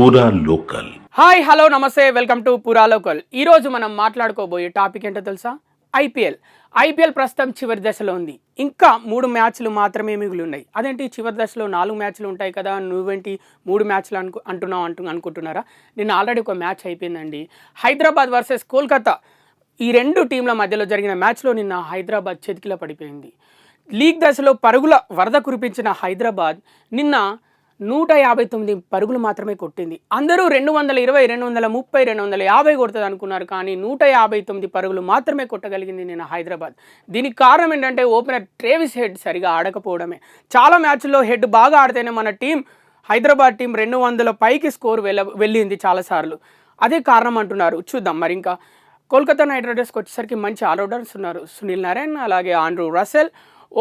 పూరా local. Hi hello నమస్తే, welcome to పూరా లోకల్. ఈరోజు మనం మాట్లాడుకోబోయే టాపిక్ ఏంటో తెలుసా? ఐపీఎల్ ప్రస్తుతం చివరి దశలో ఉంది. ఇంకా 3 మ్యాచ్లు మాత్రమే మిగిలి ఉన్నాయి. అదేంటి చివరి దశలో 4 మ్యాచ్లు ఉంటాయి కదా, నువ్వేంటి 3 మ్యాచ్లు అనుకుంటున్నారా? నిన్న ఆల్రెడీ ఒక మ్యాచ్ అయిపోయిందండి. హైదరాబాద్ వర్సెస్ కోల్కతా, ఈ 2 టీంల మధ్యలో జరిగిన మ్యాచ్లో నిన్న హైదరాబాద్ చేతికిలా పడిపోయింది. లీగ్ దశలో పరుగుల వరద కురిపించిన హైదరాబాద్ నిన్న 159 పరుగులు మాత్రమే కొట్టింది. అందరూ 220, 230, 250 కొడుతుంది అనుకున్నారు, కానీ 159 పరుగులు మాత్రమే కొట్టగలిగింది నిన్న హైదరాబాద్. దీనికి కారణం ఏంటంటే ఓపెనర్ ట్రేవిస్ హెడ్ సరిగా ఆడకపోవడమే. చాలా మ్యాచ్ల్లో హెడ్ బాగా ఆడితేనే మన హైదరాబాద్ టీం 200 పైకి స్కోర్ వెళ్ళింది చాలాసార్లు. అదే కారణం అంటున్నారు. చూద్దాం మరి. ఇంకా కోల్కతా నైట్ రైడర్స్కి వచ్చేసరికి మంచి ఆల్రౌండర్స్ ఉన్నారు. సునీల్ నారాయణ్, అలాగే ఆండ్రూ రసెల్.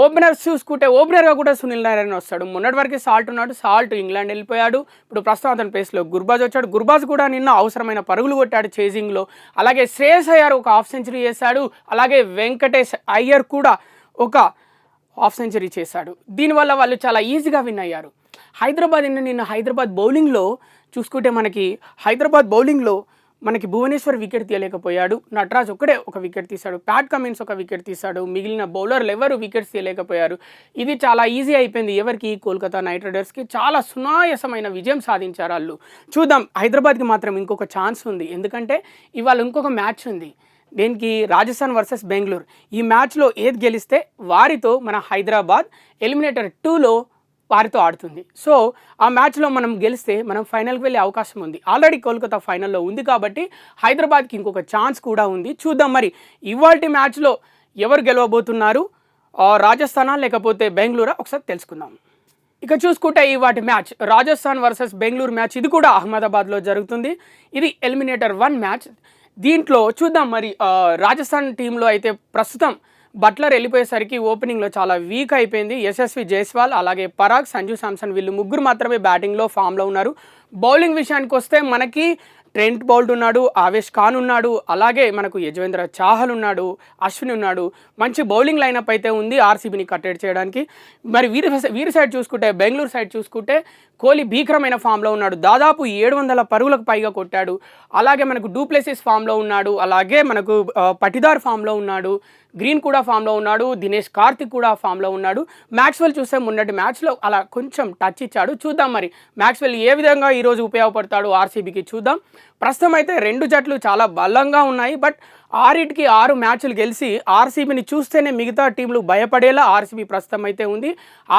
ఓపెనర్స్ చూసుకుంటే ఓపెనర్గా కూడా సునీల్ నారాయణ వస్తాడు. మొన్నటి వరకు సాల్ట్ ఉన్నాడు, సాల్ట్ ఇంగ్లాండ్ వెళ్ళిపోయాడు. ఇప్పుడు ప్రస్తుతం అతని ప్లేస్లో గుర్బాజ్ వచ్చాడు. గుర్బాజ్ కూడా నిన్న అవసరమైన పరుగులు కొట్టాడు చేజింగ్లో. అలాగే శ్రేయస్ అయ్యర్ ఒక హాఫ్ సెంచరీ చేశాడు. అలాగే వెంకటేష్ అయ్యర్ కూడా ఒక హాఫ్ సెంచరీ చేశాడు. దీనివల్ల వాళ్ళు చాలా ఈజీగా విన్ అయ్యారు. నిన్న హైదరాబాద్ బౌలింగ్లో చూసుకుంటే మనకి భువనేశ్వర్ వికెట్ తీయలేకపోయాడు. నటరాజ్ ఒక్కడే ఒక వికెట్ తీశాడు. ప్యాట్ కమిన్స్ ఒక వికెట్ తీశాడు. మిగిలిన బౌలర్లు ఎవరు వికెట్స్ తీయలేకపోయారు. ఇది చాలా ఈజీ అయిపోయింది ఎవరికి? కోల్కతా నైట్ రైడర్స్కి. చాలా సునాయాసమైన విజయం సాధించారు వాళ్ళు. చూద్దాం, హైదరాబాద్కి మాత్రం ఇంకొక ఛాన్స్ ఉంది. ఎందుకంటే ఇవాళ ఇంకొక మ్యాచ్ ఉంది. దేనికి? రాజస్థాన్ వర్సెస్ బెంగళూరు. ఈ మ్యాచ్లో ఏది గెలిస్తే వారితో మన హైదరాబాద్ ఎలిమినేటర్ 2లో వారితో ఆడుతుంది. సో ఆ మ్యాచ్లో మనం గెలిస్తే మనం ఫైనల్కి వెళ్ళే అవకాశం ఉంది. ఆల్రెడీ కోల్కతా ఫైనల్లో ఉంది కాబట్టి హైదరాబాద్కి ఇంకొక ఛాన్స్ కూడా ఉంది. చూద్దాం మరి ఇవాల్టి మ్యాచ్లో ఎవరు గెలవబోతున్నారు, రాజస్థానా లేకపోతే బెంగళూరా, ఒకసారి తెలుసుకుందాం. ఇక చూసుకుంటే ఇవాటి match Rajasthan versus Bengaluru match. ఇది కూడా అహ్మదాబాద్లో జరుగుతుంది. ఇది ఎలిమినేటర్ 1 మ్యాచ్. దీంట్లో చూద్దాం మరి. రాజస్థాన్ టీంలో అయితే ప్రస్తుతం బట్లర్ వెళ్ళిపోయేసరికి ఓపెనింగ్లో చాలా వీక్ అయిపోయింది. యశస్వి జైస్వాల్, అలాగే పరాగ్, సంజు శాంసన్ వీళ్ళు ముగ్గురు మాత్రమే బ్యాటింగ్లో ఫామ్లో ఉన్నారు. బౌలింగ్ విషయానికి వస్తే మనకి ట్రెంట్ బౌల్ట్ ఉన్నాడు, ఆవేష్ ఖాన్ ఉన్నాడు, అలాగే మనకు యజ్వేంద్ర చాహల్ ఉన్నాడు, అశ్విన్ ఉన్నాడు. మంచి బౌలింగ్ లైనప్ అయితే ఉంది ఆర్సీబీని కట్టడి చేయడానికి. మరి వీరి సైడ్ చూసుకుంటే, బెంగళూరు సైడ్ చూసుకుంటే కోహ్లీ భీకరమైన ఫామ్లో ఉన్నాడు. దాదాపు 700 పరుగులకు పైగా కొట్టాడు. అలాగే మనకు డూప్లెసిస్ ఫామ్లో ఉన్నాడు, అలాగే మనకు పటిదార్ ఫామ్లో ఉన్నాడు, గ్రీన్ కూడా ఫామ్లో ఉన్నాడు, దినేష్ కార్తిక్ కూడా ఫామ్లో ఉన్నాడు. మ్యాక్స్వెల్ చూస్తే మొన్నటి మ్యాచ్లో అలా కొంచెం టచ్ ఇచ్చాడు. చూద్దాం మరి మ్యాక్స్వెల్ ఏ విధంగా ఈరోజు ఉపయోగపడతాడు ఆర్సీబీకి చూద్దాం. ప్రస్తుతం అయితే 2 జట్లు చాలా బలంగా ఉన్నాయి. బట్ 6 మ్యాచ్లు గెలిచి ఆర్సీబీని చూస్తేనే మిగతా టీంలు భయపడేలా ఆర్సీబీ ప్రస్తుతం అయితే ఉంది.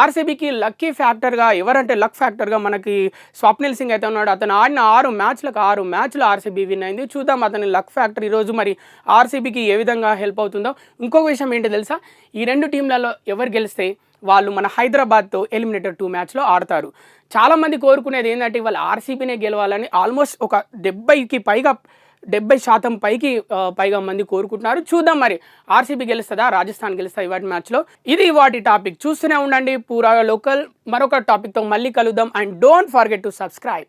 ఆర్సీబీకి లక్కీ ఫ్యాక్టర్గా ఎవరంటే లక్ ఫ్యాక్టర్గా మనకి స్వప్నిల్ సింగ్ అయితే ఉన్నాడు. అతను ఆడిన 6 మ్యాచ్లు ఆర్సీబీ విన్ అయింది. చూద్దాం అతని లక్ ఫ్యాక్టర్ ఈరోజు మరి ఆర్సీబీకి ఏ విధంగా హెల్ప్ అవుతుందో. ఇంకొక విషయం ఏంటో తెలుసా? ఈ 2 టీంలలో ఎవరు గెలిస్తే వాళ్ళు మన హైదరాబాద్తో ఎలిమినేటర్ 2 మ్యాచ్లో ఆడతారు. చాలామంది కోరుకునేది ఏంటంటే ఇవాళ ఆర్సీబీనే గెలవాలని. ఆల్మోస్ట్ ఒక 70% పైగా మంది కోరుకుంటున్నారు. చూద్దాం మరి ఆర్సీబీ గెలుస్తుందా, రాజస్థాన్ గెలుస్తా ఇవాటి మ్యాచ్లో. ఇది వాటి టాపిక్. చూస్తూనే ఉండండి పూరా లోకల్. మరొక టాపిక్తో మళ్ళీ కలుద్దాం. And don't forget to subscribe.